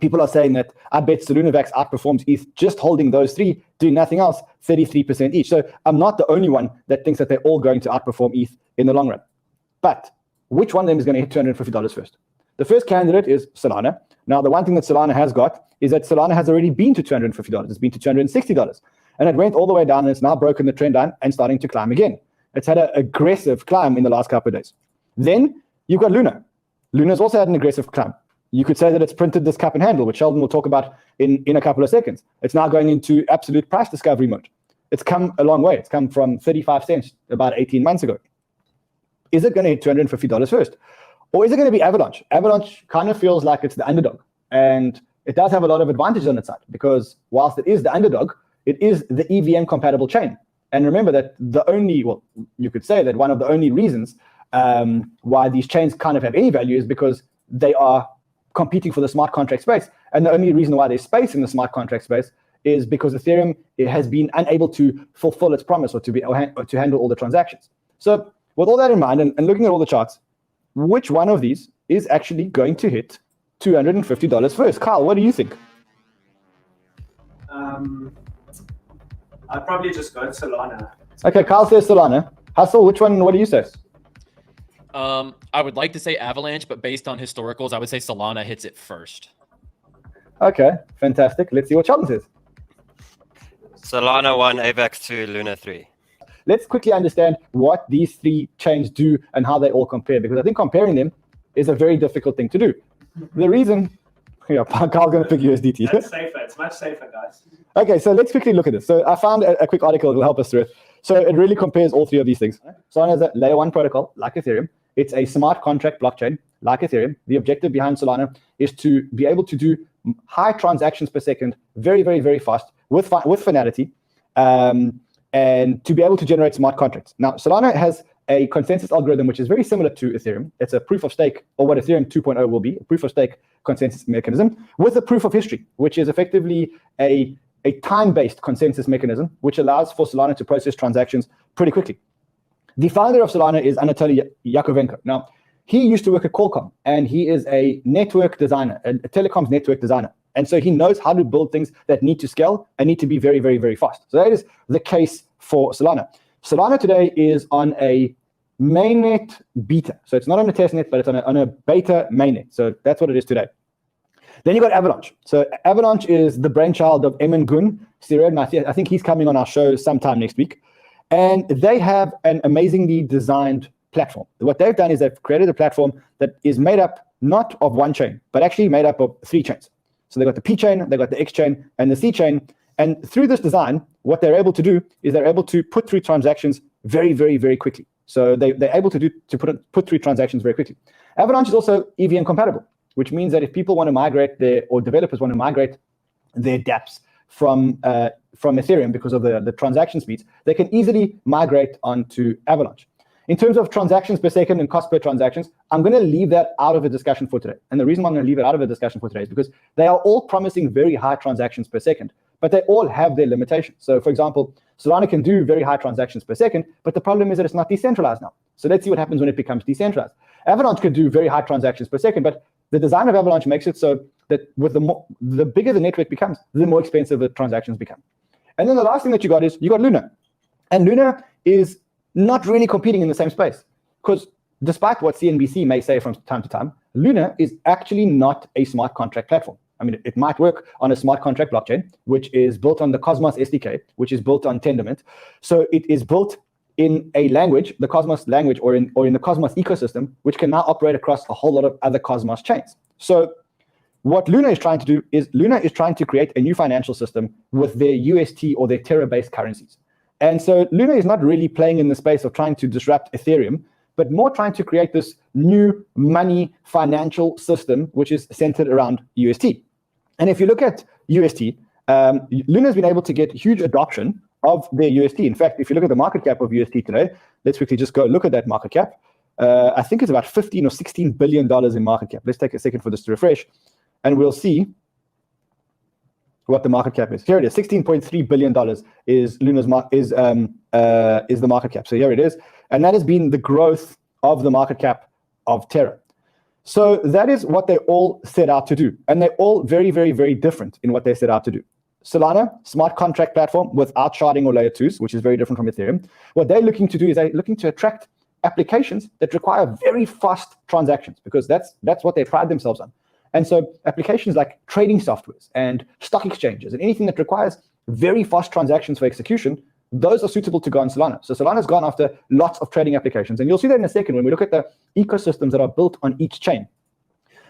People are saying that I bet Solunavax outperforms ETH just holding those three, doing nothing else, 33% each. So I'm not the only one that thinks that they're all going to outperform ETH in the long run. But which one of them is going to hit $250 first? The first candidate is Solana. Now, the one thing that Solana has got is that Solana has already been to $250. It's been to $260. And it went all the way down, and it's now broken the trend line and starting to climb again. It's had an aggressive climb in the last couple of days. Then you've got Luna. Luna's also had an aggressive climb. You could say that it's printed this cup and handle, which Sheldon will talk about in a couple of seconds. It's now going into absolute price discovery mode. It's come a long way. It's come from 35 cents about 18 months ago. Is it going to hit $250 first? Or is it going to be Avalanche? Avalanche kind of feels like it's the underdog. And it does have a lot of advantages on its side because whilst it is the underdog, it is the EVM compatible chain. And remember that you could say that one of the only reasons why these chains kind of have any value is because they are competing for the smart contract space. And the only reason why there's space in the smart contract space is because Ethereum has been unable to fulfill its promise or to handle all the transactions. So with all that in mind and looking at all the charts, which one of these is actually going to hit $250 first? Kyle, what do you think? I'd probably just go Solana. Okay, Kyle says Solana. Hustle, which one? What do you say? I would like to say Avalanche, but based on historicals, I would say Solana hits it first. Okay, fantastic. Let's see what Sheldon says. Solana 1, AVAX 2, Luna 3. Let's quickly understand what these three chains do and how they all compare, because I think comparing them is a very difficult thing to do. The reason, Carl's going to pick USDT. That's safer. It's much safer, guys. Okay, so let's quickly look at this. So I found a quick article that will help us through it. So it really compares all three of these things. Solana is a layer 1 protocol, like Ethereum. It's a smart contract blockchain, like Ethereum. The objective behind Solana is to be able to do high transactions per second, very, very, very fast, with finality, and to be able to generate smart contracts. Now, Solana has a consensus algorithm which is very similar to Ethereum. It's a proof of stake, or what Ethereum 2.0 will be, a proof of stake consensus mechanism with a proof of history, which is effectively a time-based consensus mechanism, which allows for Solana to process transactions pretty quickly. The founder of Solana is Anatoly Yakovenko. Now, he used to work at Qualcomm, and he is a network designer, a telecoms network designer. And so he knows how to build things that need to scale and need to be very, very, very fast. So that is the case for Solana. Solana today is on a mainnet beta. So it's not on a testnet, but it's on a beta mainnet. So that's what it is today. Then you got Avalanche. So Avalanche is the brainchild of Emin Gun, and I think he's coming on our show sometime next week. And they have an amazingly designed platform. What they've done is they've created a platform that is made up not of one chain, but actually made up of three chains. So they've got the P chain, they've got the X chain, and the C chain. And through this design, what they're able to do is they're able to put through transactions very, very, very quickly. So they're able to put through transactions very quickly. Avalanche is also EVM compatible, which means that if people want to migrate or developers want to migrate their dApps from Ethereum because of the transaction speeds, they can easily migrate onto Avalanche. In terms of transactions per second and cost per transactions, I'm going to leave that out of the discussion for today. And the reason why I'm going to leave it out of the discussion for today is because they are all promising very high transactions per second, but they all have their limitations. So for example, Solana can do very high transactions per second, but the problem is that it's not decentralized now. So let's see what happens when it becomes decentralized. Avalanche can do very high transactions per second, but the design of Avalanche makes it so that with the bigger the network becomes, the more expensive the transactions become. And then the last thing that you got Luna. And Luna is not really competing in the same space, because despite what CNBC may say from time to time, Luna is actually not a smart contract platform. I mean, it might work on a smart contract blockchain, which is built on the Cosmos SDK, which is built on Tendermint. So it is built in a language, the Cosmos language, or in the Cosmos ecosystem, which can now operate across a whole lot of other Cosmos chains. So what Luna is trying to do is Luna is trying to create a new financial system with their UST or their Terra-based currencies. And so Luna is not really playing in the space of trying to disrupt Ethereum, but more trying to create this new money financial system, which is centered around UST. And if you look at UST, Luna has been able to get huge adoption of their UST. In fact, if you look at the market cap of UST today, let's quickly just go look at that market cap. I think it's about $15 or $16 billion in market cap. Let's take a second for this to refresh, and we'll see what the market cap is. Here it is, $16.3 billion is Luna's is the market cap. So here it is, and that has been the growth of the market cap of Terra. So that is what they all set out to do. And they're all very, very, very different in what they set out to do. Solana, smart contract platform without sharding or layer 2s, which is very different from Ethereum. What they're looking to do is they're looking to attract applications that require very fast transactions, because that's what they pride themselves on. And so applications like trading softwares and stock exchanges and anything that requires very fast transactions for execution, those are suitable to go on Solana. So Solana's gone after lots of trading applications. And you'll see that in a second when we look at the ecosystems that are built on each chain.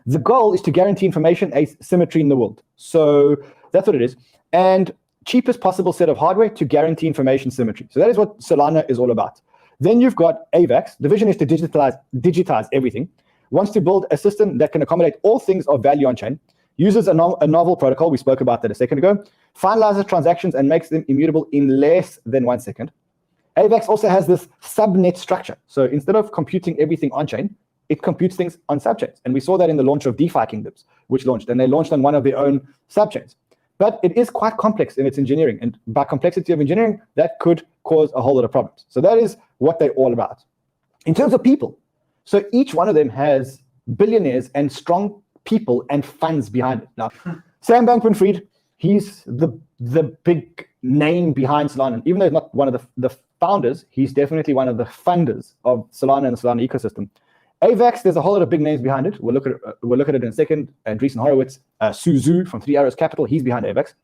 The goal is to guarantee information asymmetry in the world. So that's what it is. And cheapest possible set of hardware to guarantee information symmetry. So that is what Solana is all about. Then you've got AVAX. The vision is to digitize everything. Wants to build a system that can accommodate all things of value on chain. Uses a novel protocol, we spoke about that a second ago. Finalizes transactions and makes them immutable in less than 1 second. AVAX also has this subnet structure. So instead of computing everything on chain, it computes things on subchains. And we saw that in the launch of DeFi Kingdoms, which launched, and they launched on one of their own subchains. But it is quite complex in its engineering. And by complexity of engineering, that could cause a whole lot of problems. So that is what they're all about. In terms of people, so each one of them has billionaires and strong people and funds behind it. Now, Sam Bankman-Fried, he's the big name behind Solana. Even though he's not one of the founders, he's definitely one of the funders of Solana and the Solana ecosystem. AVAX, there's a whole lot of big names behind it. We'll look at it in a second. Andreessen Horowitz, Suzu from 3 Arrows Capital, he's behind AVAX.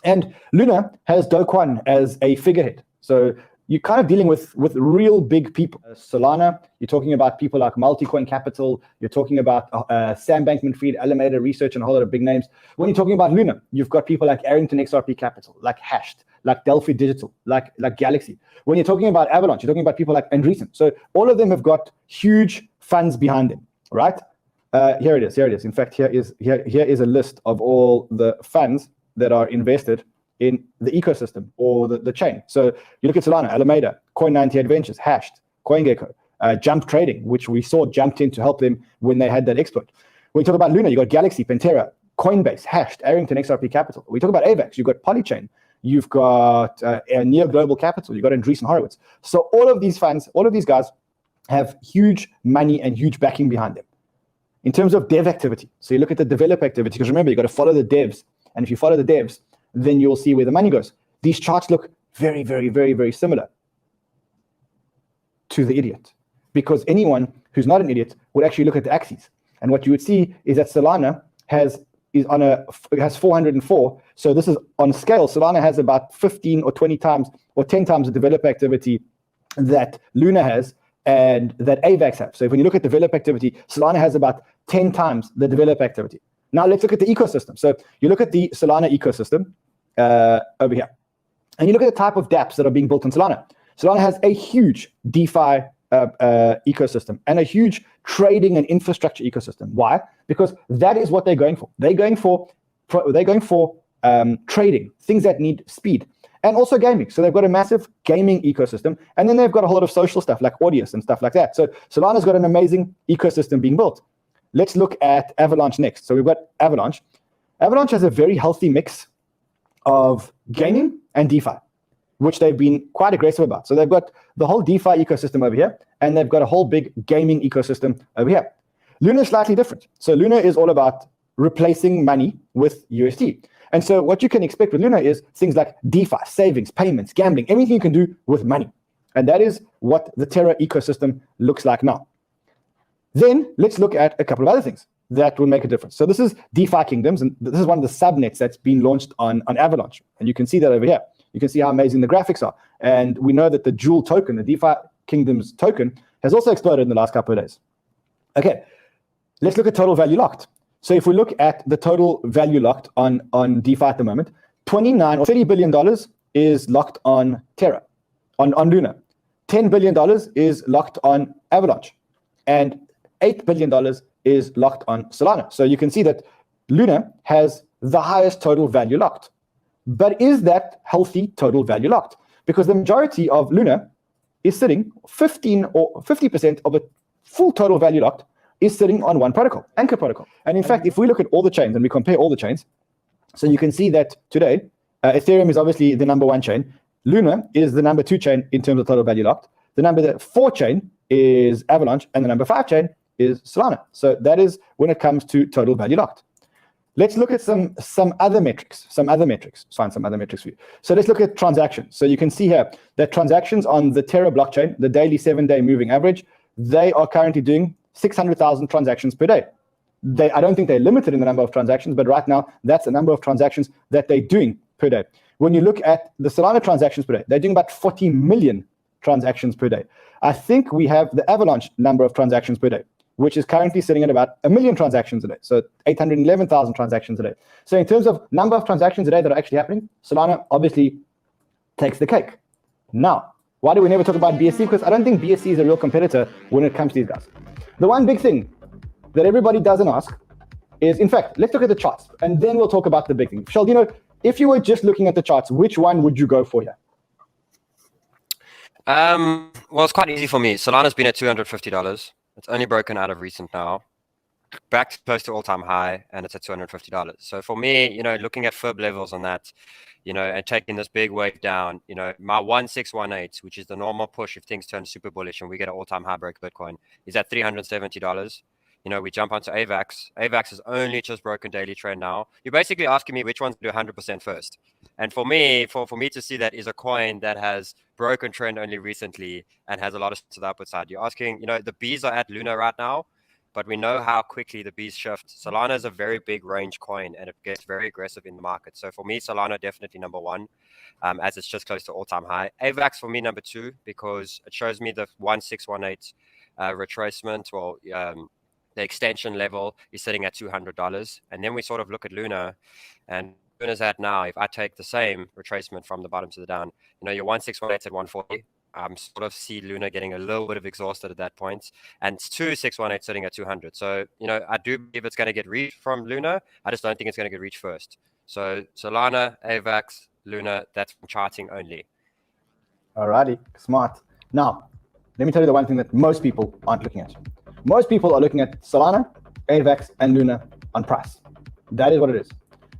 And Luna has Do Kwon as a figurehead. So you're kind of dealing with real big people. Solana, you're talking about people like Multicoin Capital. You're talking about Sam Bankman-Fried, Alameda Research, and a whole lot of big names. When you're talking about Luna, you've got people like Arrington XRP Capital, like Hashed, like Delphi Digital, like Galaxy. When you're talking about Avalanche, you're talking about people like Andreessen. So all of them have got huge funds behind them, right? Here it is. In fact, here is a list of all the funds that are invested in the ecosystem or the chain. So you look at Solana, Alameda, Coin98 Ventures, Hashed, CoinGecko, Jump Trading, which we saw jumped in to help them when they had that exploit. When you talk about Luna, you got Galaxy, Pantera, Coinbase, Hashed, Arrington XRP Capital. We talk about AVAX, you've got Polychain, you've got Neo Global Capital, you've got Andreessen Horowitz. So all of these funds, all of these guys have huge money and huge backing behind them. In terms of dev activity, so you look at the developer activity, because remember, you got to follow the devs. And if you follow the devs, then you'll see where the money goes. These charts look very, very, very, very similar to the idiot, because anyone who's not an idiot would actually look at the axes. And what you would see is that Solana has 404. So this is on scale. Solana has about 15 or 20 times or 10 times the developer activity that Luna has and that AVAX have. So when you look at developer activity, Solana has about 10 times the developer activity. Now let's look at the ecosystem. So you look at the Solana ecosystem over here, and you look at the type of dApps that are being built on Solana. Solana has a huge DeFi ecosystem and a huge trading and infrastructure ecosystem. Why? Because that is what they're going for. They're going for trading, things that need speed, and also gaming. So they've got a massive gaming ecosystem, and then they've got a whole lot of social stuff like Audius and stuff like that. So Solana's got an amazing ecosystem being built. Let's look at Avalanche next. So we've got Avalanche. Avalanche has a very healthy mix of gaming and DeFi, which they've been quite aggressive about. So they've got the whole DeFi ecosystem over here, and they've got a whole big gaming ecosystem over here. Luna is slightly different. So Luna is all about replacing money with USD. And so what you can expect with Luna is things like DeFi, savings, payments, gambling, everything you can do with money. And that is what the Terra ecosystem looks like now. Then let's look at a couple of other things that will make a difference. So this is DeFi Kingdoms, and this is one of the subnets that's been launched on Avalanche. And you can see that over here. You can see how amazing the graphics are. And we know that the Jewel token, the DeFi Kingdoms token, has also exploded in the last couple of days. Okay, let's look at total value locked. So if we look at the total value locked on DeFi at the moment, $29 or $30 billion is locked on Terra, on Luna. $10 billion is locked on Avalanche. And $8 billion is locked on Solana. So you can see that Luna has the highest total value locked. But is that healthy total value locked? Because the majority of Luna is sitting 15 or 50% of a full total value locked is sitting on one protocol, Anchor protocol. And in fact, if we look at all the chains and we compare all the chains, so you can see that today, Ethereum is obviously the number 1 chain. Luna is the number 2 chain in terms of total value locked. The number 4 chain is Avalanche, and the number 5 chain is Solana. So that is when it comes to total value locked. Let's look at some other metrics. Find some other metrics for you. So let's look at transactions. So you can see here that transactions on the Terra blockchain, the daily 7-day moving average, they are currently doing 600,000 transactions per day. I don't think they're limited in the number of transactions, but right now that's the number of transactions that they're doing per day. When you look at the Solana transactions per day, they're doing about 40 million transactions per day. I think we have the Avalanche number of transactions per day, which is currently sitting at about 1 million transactions a day. So 811,000 transactions a day. So in terms of number of transactions a day that are actually happening, Solana obviously takes the cake. Now, why do we never talk about BSC? Because I don't think BSC is a real competitor when it comes to these guys. The one big thing that everybody doesn't ask is, in fact, let's look at the charts, and then we'll talk about the big thing. Sheldino, if you were just looking at the charts, which one would you go for here? Well, it's quite easy for me. Solana's been at $250. It's only broken out of recent now, back to close to all-time high, and it's at $250. So for me, looking at fib levels on that, and taking this big wave down, my 1618, which is the normal push if things turn super bullish and we get an all-time high break Bitcoin, is at $370. We jump onto AVAX. AVAX has only just broken daily trend now. You're basically asking me which ones do 100% first. And for me, for me to see that is a coin that has broken trend only recently and has a lot of to the upward side. You're asking, the Bs are at Luna right now, but we know how quickly the Bs shift. Solana is a very big range coin and it gets very aggressive in the market. So for me, Solana definitely number one, as it's just close to all-time high. AVAX for me number two, because it shows me the 1618 retracement, or the extension level is sitting at $200. And then we sort of look at Luna, and Luna's at now, if I take the same retracement from the bottom to the down, your 1618 at 140, sort of see Luna getting a little bit of exhausted at that point, and it's 2618 sitting at 200. So, I do believe it's going to get reached from Luna. I just don't think it's going to get reached first. So Solana, AVAX, Luna, that's charting only. Alrighty, smart. Now, let me tell you the one thing that most people aren't looking at. Most people are looking at Solana, AVAX, and Luna on price. That is what it is.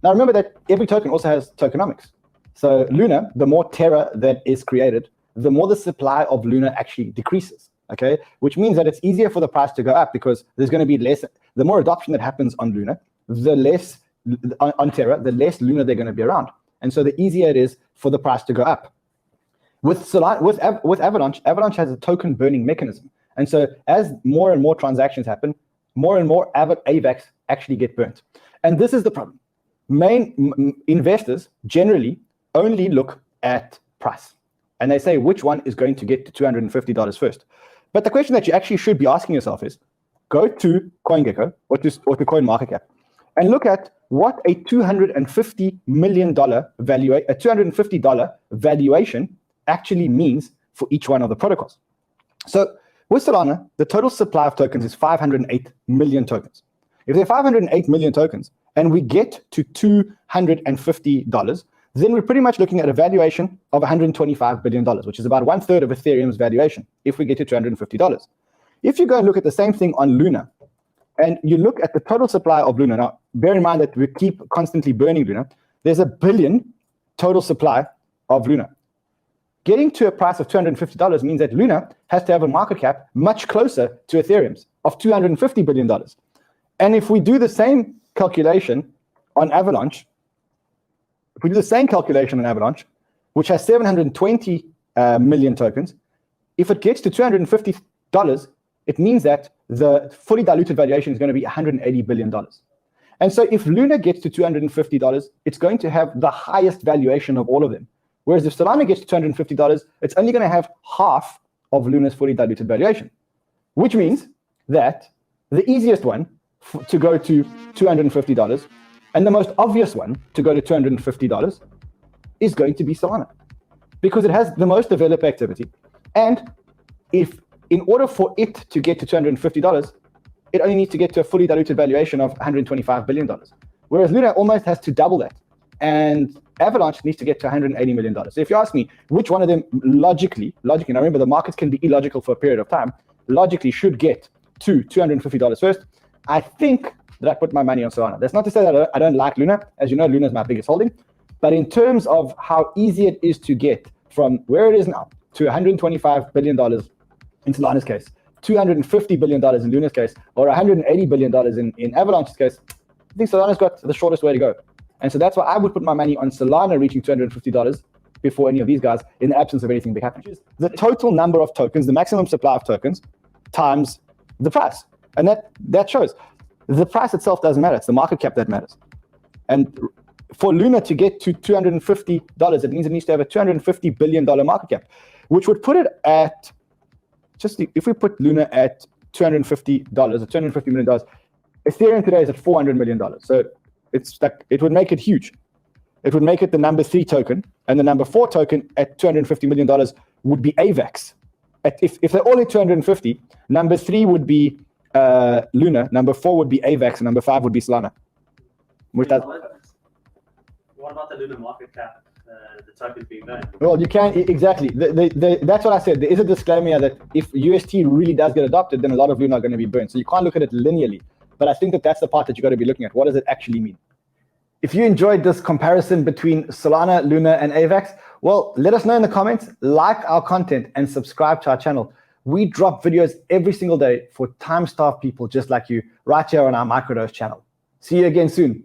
Now remember that every token also has tokenomics. So Luna, the more Terra that is created, the more the supply of Luna actually decreases, okay? Which means that it's easier for the price to go up because there's going to be less, the more adoption that happens on Luna, the less, on Terra, the less Luna they're going to be around. And so the easier it is for the price to go up. With Solana, with Avalanche, Avalanche has a token burning mechanism. And so as more and more transactions happen, more and more AVAX actually get burnt. And this is the problem. Investors generally only look at price. And they say which one is going to get to $250 first. But the question that you actually should be asking yourself is, go to CoinGecko or to CoinMarketCap and look at what a $250 million $250 valuation actually means for each one of the protocols. So with Solana, the total supply of tokens is 508 million tokens. If there are 508 million tokens and we get to $250, then we're pretty much looking at a valuation of $125 billion, which is about 1/3 of Ethereum's valuation if we get to $250. If you go and look at the same thing on Luna, and you look at the total supply of Luna, now bear in mind that we keep constantly burning Luna, there's 1 billion total supply of Luna. Getting to a price of $250 means that Luna has to have a market cap much closer to Ethereum's of $250 billion. And if we do the same calculation on Avalanche, which has 720 million tokens, if it gets to $250, it means that the fully diluted valuation is going to be $180 billion. And so if Luna gets to $250, it's going to have the highest valuation of all of them. Whereas if Solana gets to $250, it's only going to have half of Luna's fully diluted valuation, which means that the easiest one to go to $250 and the most obvious one to go to $250 is going to be Solana, because it has the most developer activity. And if in order for it to get to $250, it only needs to get to a fully diluted valuation of $125 billion. Whereas Luna almost has to double that. And Avalanche needs to get to $180 million. So if you ask me which one of them logically, now remember the markets can be illogical for a period of time, logically should get to $250 first, I think that I put my money on Solana. That's not to say that I don't like Luna. As you know, Luna is my biggest holding. But in terms of how easy it is to get from where it is now to $125 billion in Solana's case $250 billion in Luna's case, or $180 billion in Avalanche's case, I think Solana's got the shortest way to go. And so that's why I would put my money on Solana reaching $250 before any of these guys, in the absence of anything big happening. The total number of tokens, the maximum supply of tokens, times the price. And that shows. The price itself doesn't matter. It's the market cap that matters. And for Luna to get to $250, it means it needs to have a $250 billion market cap, which would put it at, if we put Luna at $250 or $250 million, Ethereum today is at $400 million. So it's like, it would make it huge. It would make it the number 3 token, and the number 4 token at $250 million would be AVAX. If they're all at 250, number 3 would be Luna, number 4 would be AVAX, and number 5 would be Solana. What about the Luna market cap? The token being known? Well, you can, exactly. That's what I said. There is a disclaimer that if UST really does get adopted, then a lot of Luna are going to be burned. So you can't look at it linearly. But I think that's the part that you got to be looking at. What does it actually mean? If you enjoyed this comparison between Solana, Luna, and AVAX, well, let us know in the comments, like our content, and subscribe to our channel. We drop videos every single day for time-starved people just like you right here on our Microdose channel. See you again soon.